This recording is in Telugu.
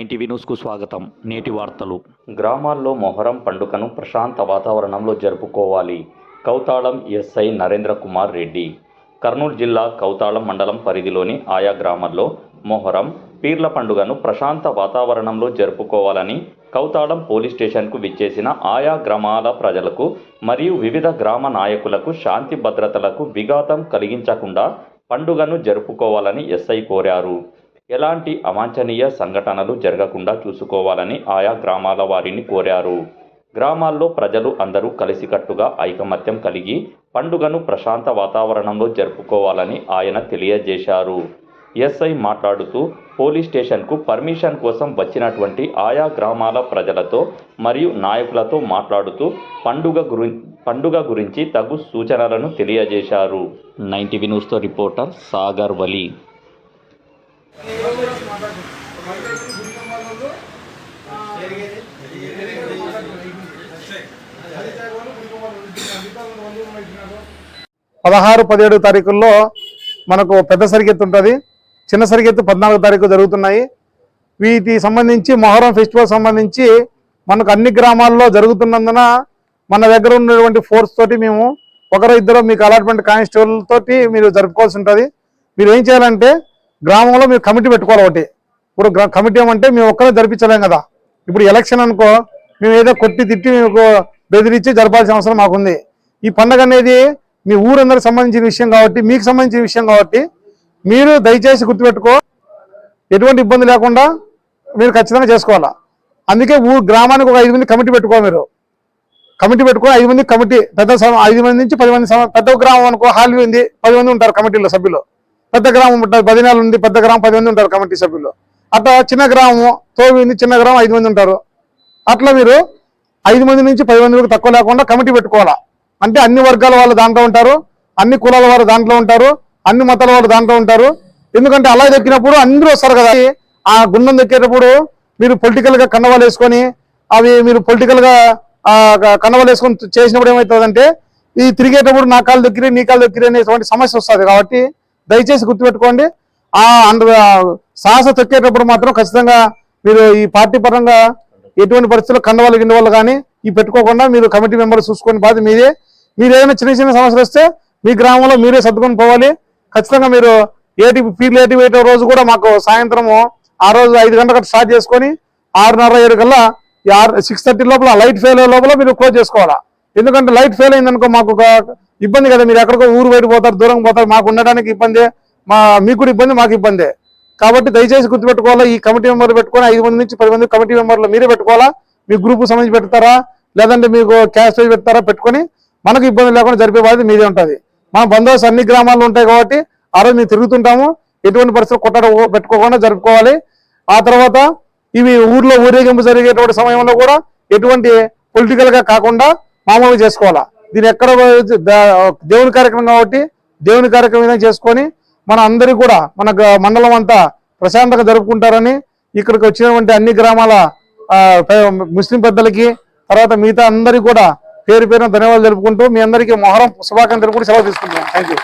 9టీవీ న్యూస్కు స్వాగతం. నేటి వార్తలు. గ్రామాల్లో మొహరం పండుగను ప్రశాంత వాతావరణంలో జరుపుకోవాలి. కౌతాళం ఎస్ఐ నరేంద్ర కుమార్ రెడ్డి. కర్నూలు జిల్లా కౌతాళం మండలం పరిధిలోని ఆయా గ్రామాల్లో మొహరం పీర్ల పండుగను ప్రశాంత వాతావరణంలో జరుపుకోవాలని కౌతాళం పోలీస్ స్టేషన్కు విచ్చేసిన ఆయా గ్రామాల ప్రజలకు మరియు వివిధ గ్రామ నాయకులకు శాంతి భద్రతలకు విఘాతం కలిగించకుండా పండుగను జరుపుకోవాలని ఎస్ఐ కోరారు. ఎలాంటి అవాంఛనీయ సంఘటనలు జరగకుండా చూసుకోవాలని ఆయా గ్రామాల వారిని కోరారు. గ్రామాల్లో ప్రజలు అందరూ కలిసికట్టుగా ఐకమత్యం కలిగి పండుగను ప్రశాంత వాతావరణంలో జరుపుకోవాలని ఆయన తెలియజేశారు. ఎస్ఐ మాట్లాడుతూ పోలీస్ స్టేషన్కు పర్మిషన్ కోసం వచ్చినటువంటి ఆయా గ్రామాల ప్రజలతో మరియు నాయకులతో మాట్లాడుతూ పండుగ గురించి తగు సూచనలను తెలియజేశారు. 9టీవీ న్యూస్తో రిపోర్టర్ సాగర్ వలి. పదహారు 17 తారీఖుల్లో మనకు పెద్ద సరిగెత్తు ఉంటుంది, చిన్న సరిగెత్తు 14 తారీఖు జరుగుతున్నాయి. వీటికి సంబంధించి మొహరం ఫెస్టివల్ సంబంధించి మనకు అన్ని గ్రామాల్లో జరుగుతున్నందున మన దగ్గర ఉన్నటువంటి ఫోర్స్ తోటి మేము ఒకరో ఇద్దరు మీకు అలాట్మెంట్ కానిస్టేబుల్ తోటి మీరు జరుపుకోవాల్సి ఉంటుంది. మీరు ఏం చేయాలంటే గ్రామంలో మీరు కమిటీ పెట్టుకోవాలి. ఒకటి ఇప్పుడు కమిటీ ఏమంటే మేము ఒక్కరే జరిపించలేం కదా. ఇప్పుడు ఎలక్షన్ అనుకో మేము ఏదో కొట్టి తిట్టి మీకు బెదిరించి జరపాల్సిన అవసరం మాకుంది. ఈ పండుగ అనేది మీ ఊరందరికి సంబంధించిన విషయం కాబట్టి, మీకు సంబంధించిన విషయం కాబట్టి మీరు దయచేసి గుర్తుపెట్టుకో, ఎటువంటి ఇబ్బంది లేకుండా మీరు ఖచ్చితంగా చేసుకోవాలా. అందుకే గ్రామానికి ఒక 5 మంది కమిటీ పెట్టుకోవాలి. మీరు కమిటీ పెట్టుకొని 5 మంది కమిటీ, పెద్ద 5 మంది నుంచి 10 మంది, పెద్ద గ్రామం అనుకో హాల్వీ ఉంది 10 మంది ఉంటారు కమిటీలో సభ్యులు. పెద్ద గ్రామం ఉంటుంది 10 నెలలు ఉంది, పెద్ద గ్రామం 10 మంది ఉంటారు కమిటీ సభ్యులు. అట్లా చిన్న గ్రామం తోవి ఉంది, చిన్న గ్రామం 5 మంది ఉంటారు. అట్లా మీరు 5 మంది నుంచి 10 మంది వరకు తక్కువ లేకుండా కమిటీ పెట్టుకోవాలా. అంటే అన్ని వర్గాల వాళ్ళు దాంట్లో ఉంటారు, అన్ని కులాల వారు దాంట్లో ఉంటారు, అన్ని మతాల వాళ్ళు దాంట్లో ఉంటారు. ఎందుకంటే అలా దొక్కినప్పుడు అందరూ వస్తారు కదా. ఆ గుండం దొక్కేటప్పుడు మీరు పొలిటికల్ గా కండవాలు వేసుకొని అవి మీరు పొలిటికల్ గా కండవాలు వేసుకొని చేసినప్పుడు ఏమవుతుందంటే ఈ తిరిగేటప్పుడు నా కాలు దొక్కిరే నీ కాలు దొక్కిరే అనేటువంటి సమస్య వస్తుంది. కాబట్టి దయచేసి గుర్తుపెట్టుకోండి. సాహస తొక్కేటప్పుడు మాత్రం ఖచ్చితంగా మీరు ఈ పార్టీ పరంగా ఎటువంటి పరిస్థితుల్లో కండవాళ్ళు గిండవాళ్ళు కానీ ఈ పెట్టుకోకుండా మీరు కమిటీ మెంబర్లు చూసుకొని బాధ మీదే. మీరు ఏదైనా చిన్న చిన్న సమస్యలు వస్తే మీ గ్రామంలో మీరే సర్దుకొని పోవాలి. ఖచ్చితంగా మీరు పీర్లు ఏటి రోజు కూడా మాకు సాయంత్రము ఆ రోజు 5 గంటలకు స్టార్ట్ చేసుకొని 6:30-7 కల్లా 6:30 లోపల లైట్ ఫెయిల్ లోపల మీరు క్లోజ్ చేసుకోవాలా. ఎందుకంటే లైట్ ఫెయిల్ అయిందనుకో మాకు ఒక ఇబ్బంది కదా. మీరు ఎక్కడికో ఊరు బయట పోతారు, దూరం పోతారు, మాకు ఉండడానికి ఇబ్బంది, మీకు కూడా ఇబ్బంది, మాకు ఇబ్బంది. కాబట్టి దయచేసి గుర్తుపెట్టుకోవాలా. ఈ కమిటీ మెంబర్లు పెట్టుకొని 5 మంది నుంచి 10 మంది కమిటీ మెంబర్లు మీరే పెట్టుకోవాలా. మీ గ్రూప్ సంబంధించి పెడతారా లేదంటే మీకు క్యాష్ పేజ్ పెడతారా పెట్టుకొని మనకు ఇబ్బంది లేకుండా జరిపే బాధ్యత మీదే ఉంటుంది. మన బందోబస్తు అన్ని గ్రామాల్లో ఉంటాయి కాబట్టి ఆ రోజు మేము తిరుగుతుంటాము. ఎటువంటి పరిస్థితులు కొట్టడం పెట్టుకోకుండా జరుపుకోవాలి. ఆ తర్వాత ఇవి ఊర్లో ఊరేగింపు జరిగేటువంటి సమయంలో కూడా ఎటువంటి పొలిటికల్ గా కాకుండా మామూలుగా చేసుకోవాలా. దీని ఎక్కడ దేవుని కార్యక్రమం కాబట్టి దేవుని కార్యక్రమం చేసుకొని మన అందరికీ కూడా మన మండలం అంతా ప్రశాంతంగా జరుపుకుంటారని ఇక్కడికి వచ్చినటువంటి అన్ని గ్రామాల ముస్లిం పెద్దలకి తర్వాత మిగతా అందరికీ కూడా పేరు పేరున ధన్యవాదాలు తెలుపుకుంటూ మీ అందరికీ మొహరం శుభాకాంక్షలు కూడా సెలవు తీసుకుంటున్నాను. Thank you.